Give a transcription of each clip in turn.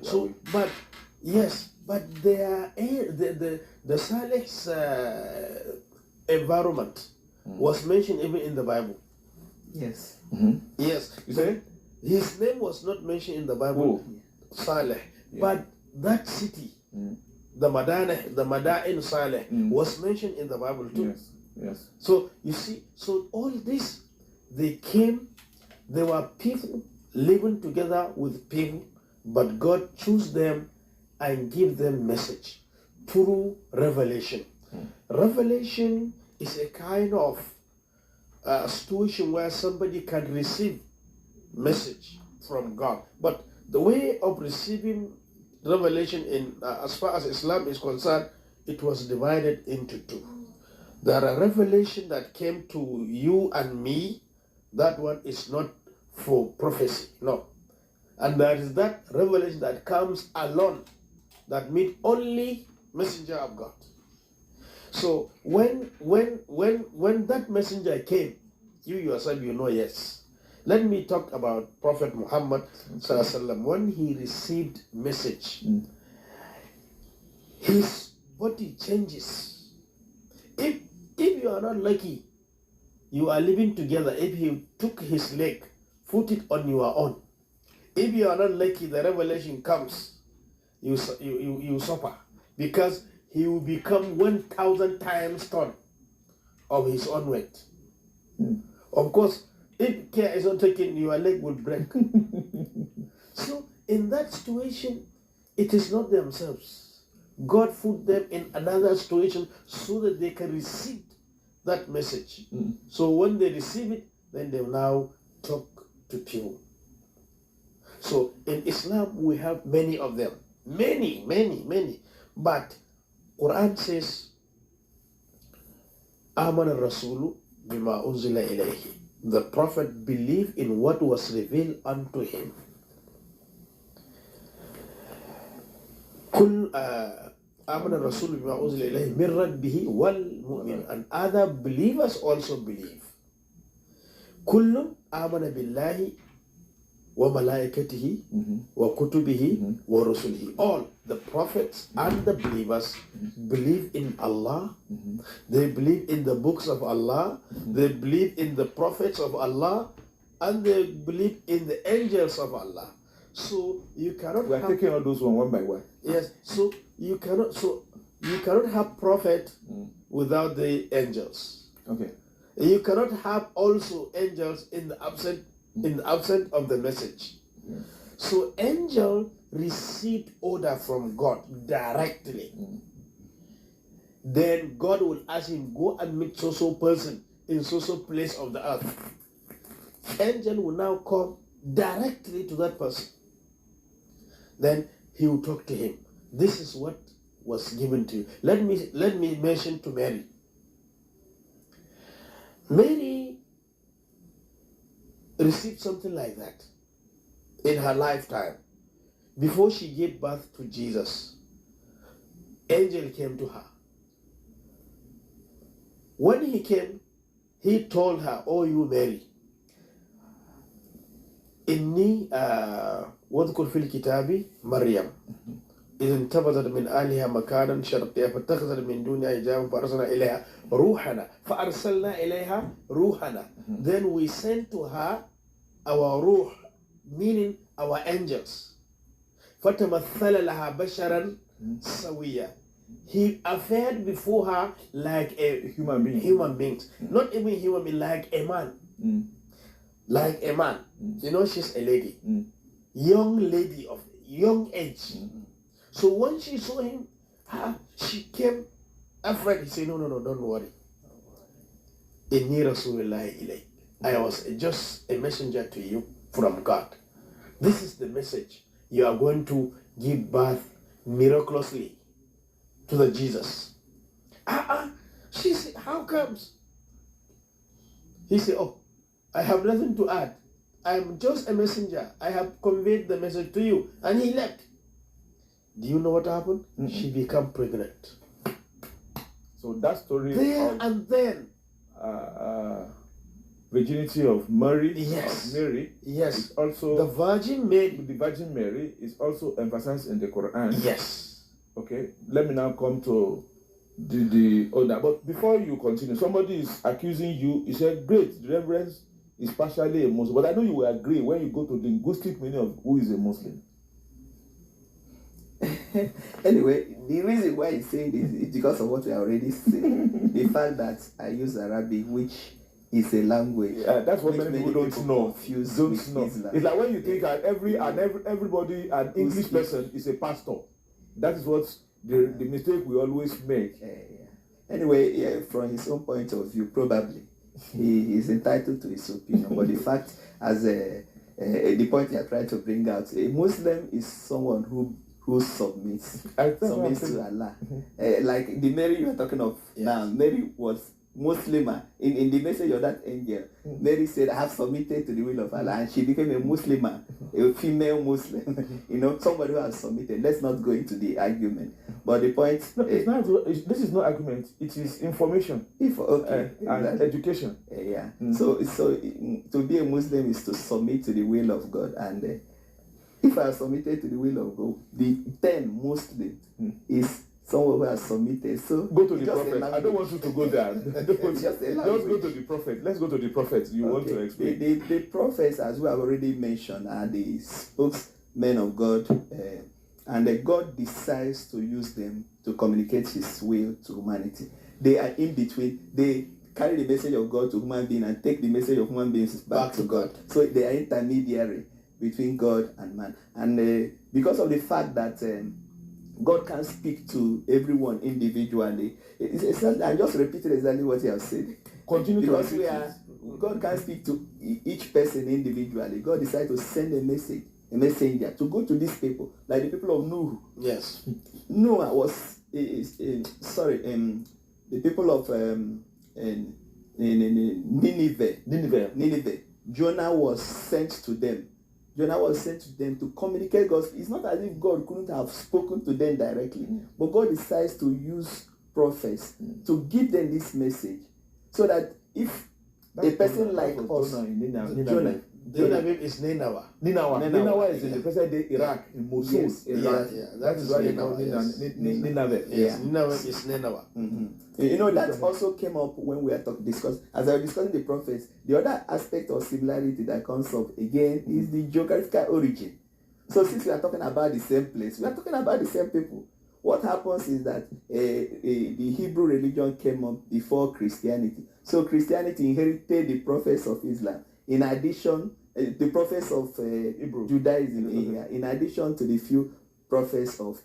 So, but yes, but the Salih's environment was mentioned even in the Bible. Yes. Yes. You say? His name was not mentioned in the Bible, Saleh, but that city, the Madain Saleh, was mentioned in the Bible too. Yes. Yes. So you see, so all this, they came, they were people living together with people, but God chose them and give them message through revelation. Revelation is a kind of situation where somebody can receive message from God. But the way of receiving revelation in as far as Islam is concerned, it was divided into two. There are revelation that came to you and me. That one is not for prophecy, no. And there is that revelation that comes alone, that meet only messenger of God. So when that messenger came, you yourself, you know, yes. Let me talk about Prophet Muhammad Sallallahu Alaihi Wasallam. When he received message, his body changes. If you are not lucky, you are living together. If he took his leg, put it on your own. If you are not lucky, the revelation comes, you suffer, because he will become 1,000 times ton of his own weight. Of course, if care is not taken, your leg will break. So in that situation, it is not themselves. God put them in another situation so that they can receive that message. So when they receive it, then they will now talk to people. So in Islam, we have many of them. Many. But Quran says, Amana Rasulu bima unzila ilayhi. The Prophet believed in what was revealed unto him. Amana Rasulu bima unzila ilayhi min rabbihi wal mu'min. And other believers also believe. Kullun amana billahi wa malaikatihi wa kutubihi wa rusulihi. All the prophets and the believers believe in Allah. They believe in the books of Allah. They believe in the prophets of Allah, and they believe in the angels of Allah. So you cannot. We are taking all those one by one. Yes. So you cannot. So you cannot have prophet without the angels. Okay. You cannot have also angels in the absence of the message. So angel received order from God directly. Then God will ask him, go and meet so person in so place of the earth. Angel will now come directly to that person. Then he will talk to him. This is what was given to you. Let me mention to Mary. Mary received something like that in her lifetime. Before she gave birth to Jesus, angel came to her. When he came, he told her, "Oh, you Mary, inni wadhkur fil kitabi Maryam إذ انتبذت من آلهة مكانا شرقيا فاتخذت من دونها حجابا فأرسلنا إليها روحنا. Then we sent to her our ruh, meaning our angels. فتمثل لها بشرا سويا. He appeared before her like a human being. Not even human being, like a man. Like a man. You know, she's a lady. Young lady of young age. So when she saw him, she came afraid. He said, no, don't worry. Inni Rasulullahi ilayk. I was just a messenger to you from God. This is the message. You are going to give birth miraculously to the Jesus. She said, how comes? He said, oh, I have nothing to add. I am just a messenger. I have conveyed the message to you. And he left. Do you know what happened? She became pregnant. So that story there and then virginity of Mary, Yes. of Mary, Yes. is also The Virgin Mary. the Virgin Mary is also emphasized in the Quran. Yes. Okay, let me now come to the other. But before you continue, somebody is accusing you. He said, "Great, the reverence is partially a Muslim." But I know you will agree when you go to the linguistic meaning of who is a Muslim. Anyway, the reason why he's saying this is because of what we already said. The fact that I use Arabic, which is a language. Yeah, that's what which many people don't know. confuse Don't with know. Islam. It's like when you think everybody, an Who English speaks. person is a pastor. That is what the mistake we always make. Anyway, yeah, from his own point of view, probably he is entitled to his opinion. But the fact, as the point you are trying to bring out, a Muslim is someone who submits to Allah. Like the Mary you are talking of now, Mary was Muslimah. In the message of that angel, Mary said, "I have submitted to the will of Allah," and she became a Muslimah, a female Muslim. Somebody who has submitted. Let's not go into the argument. But the point, No, it's not. This is not argument. It is information. And education. So to be a Muslim is to submit to the will of God, and if I have submitted to the will of God, the term Muslim is someone who has submitted. So go to the prophet. I don't want you to go there. Just go to the prophet. Let's go to the prophet. You want to explain? The prophets, as we have already mentioned, are the spokesmen of God, and God decides to use them to communicate His will to humanity. They are in between. They carry the message of God to human beings and take the message of human beings back to God. So they are intermediary between God and man. And because of the fact that God can speak to everyone individually, I'm just repeating exactly what you have said. Continue because to God can speak to each person individually. God decided to send a messenger to go to these people, like the people of Noah. Yes. Noah was the people of Nineveh. Jonah was sent to them. Jonah was sent to them to communicate God's. It's not as if God couldn't have spoken to them directly, but God decides to use prophets to give them this message, so that if a person like us, Jonah is Nineveh. Nineveh is in the present day Iraq, in Mosul, Iraq. That is why they call Nineveh. Yes, Nineveh is Nineveh. That also came up when we are discussing. As I was discussing the prophets, the other aspect of similarity that comes up again is the geographical origin. So since we are talking about the same place, we are talking about the same people. What happens is that the Hebrew religion came up before Christianity. So Christianity inherited the prophets of Islam. In addition, the prophets of Judaism, in addition to the few prophets of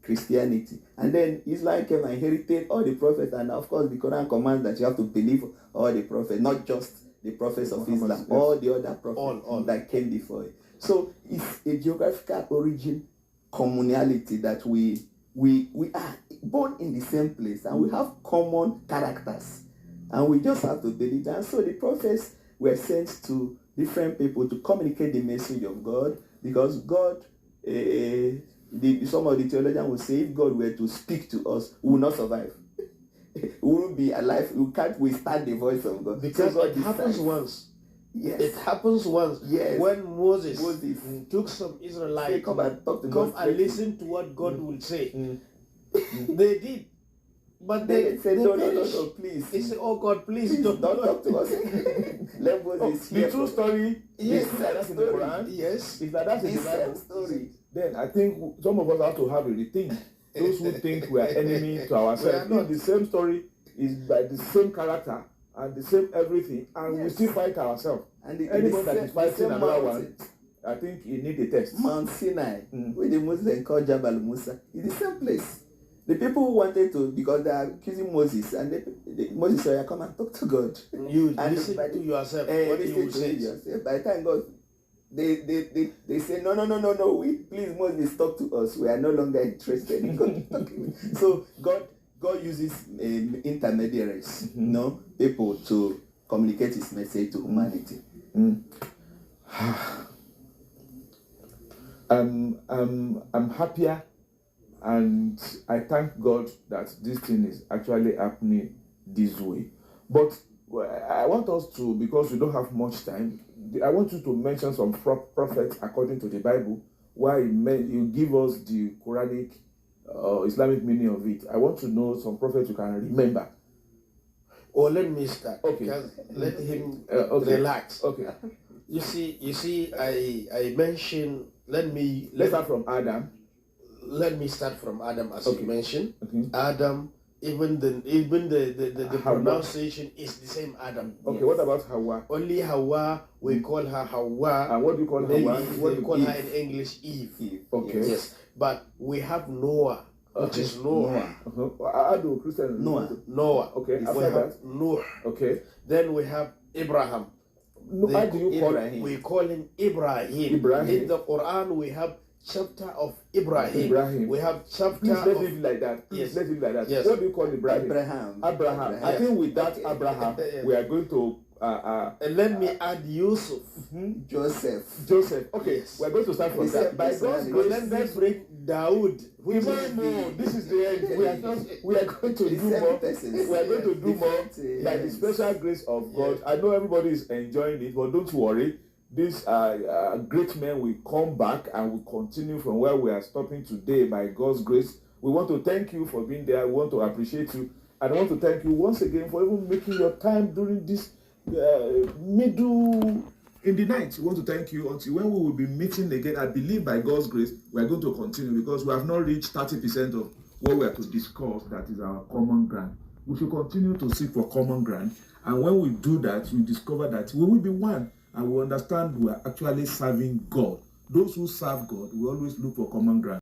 Christianity. And then Islam came and inherited all the prophets, and of course the Quran commands that you have to believe all the prophets, not just the prophets of Islam, all the other prophets that came before it. So it's a geographical origin communality that we are born in the same place, and we have common characters, and we just have to believe that. And so the prophets were sent to different people to communicate the message of God, because God, some of the theologians will say, if God were to speak to us, we will not survive. We won't be alive. We can't withstand the voice of God. Because so it happens once. Yes. It happens once. Yes. When Moses took some They Israelites come and talk to come God and listen to what God will say. They did. But they said, no, please. They said, oh God, please don't talk to us. Let Moses the true story Yes, that's in the Quran. Yes. Is that that's in the Bible story. Then I think some of us have to have a rethink. Those who think we are enemy to ourselves. No, the same story is by the same character and the same everything, and we still fight ourselves. And anybody that is fighting another one, I think you need a test. Mount Sinai, where the Muslims call Jabal Musa, is the same place. The people who wanted to, because they are accusing Moses, and Moses said, come and talk to God. You and listen to yourself. What do you say? By the time God, they say, no, please Moses, talk to us. We are no longer interested in God talking. So God uses intermediaries, people to communicate His message to humanity. I'm happier, and I thank God that this thing is actually happening this way. But Well, I want us to, because we don't have much time, I want you to mention some prophets according to the Bible, why you give us the Quranic Islamic meaning of it. I want to know some prophets you can remember. Or let me start. Okay. Let him Okay. relax. Okay. You see, I mentioned. Let's start from Adam. Let me start from Adam, as Okay. you mentioned. Okay. Adam. Even the Hawa. pronunciation is the same Adam. Okay. Yes. What about Hawa? Only Hawa, we call her Hawa. And what do you call Maybe Hawa? they call her in English Eve. Eve. Okay. Yes. But we have Noah, which is Noah. How do Christians? Noah. Okay. We We After have that. Noah. Okay. Then we have Abraham. No, how do you call Ibrahim. We call him Ibrahim. Ibrahim. In the Quran, we have chapter of Ibrahim. Ibrahim. We have chapter Please let's of leave it like that. Please Yes. let's leave it like that. Yes. What do you call Ibrahim? Abraham. Abraham. I Yes. think with that Okay. Abraham, Yes. we are going to and let me add Yusuf. Joseph. Joseph. Okay, Yes. we are going to start from Yes, that. By yes, God's yes. grace, Let's bring Dawood. we might know this is the end. We are going to do more. We are going to do more by the special grace of God. I know everybody is enjoying it, but don't worry. These great men will come back and will continue from where we are stopping today by God's grace. We want to thank you for being there. We want to appreciate you. And I want to thank you once again for even making your time during this middle in the night. We want to thank you until when we will be meeting again. I believe by God's grace, we are going to continue because we have not reached 30% of what we are to discuss. That is our common ground. We should continue to seek for common ground. And when we do that, we discover that we will be one. And we understand we are actually serving God. Those who serve God will always look for common ground.